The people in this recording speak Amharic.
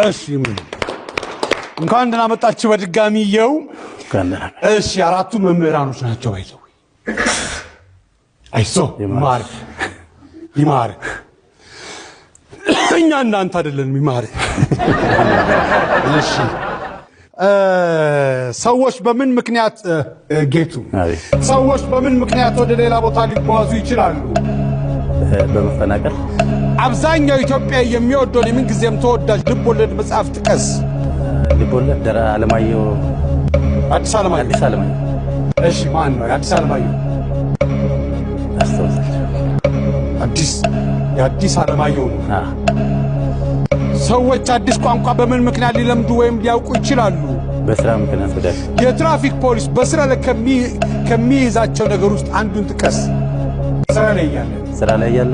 እሺ ምን እንኳን ደህና መጣችሁ በድጋሚ ይው እሺ አራቱ መምህራኖች ናቸው አይተው አይሶ ይማር እኛ እናንተ አይደለንም ይማር እሺ ሰዎች በምን ምክንያት ጌቱ ሰዎች በምን ምክንያት ወደ ሌላ ቦታ ሊጓዙ ይችላሉ በመፈናቀል አብዛኛው ኢትዮጵያ የሚወደው ለምን ጊዜም ተወዳጅ ልቦለድ መጽሐፍ ጥቀስ ልቦለድ ደራ አለማየሁ አዲስ አለማየሁ እሺ ማን ነው አዲስ አለማየሁ አዲስ አለማየሁ ሰዎች አዲስ ቋንቋ በምን ምክንያት ሊለምዱ ወይም ሊያውቁ ይችላሉ በስራ ምክንያት ወደ የትራፊክ ፖሊስ በስራ ላይ ከሚይዛቸው ነገር ውስጥ አንዱን ጥቀስ ስራ ላይ ያለ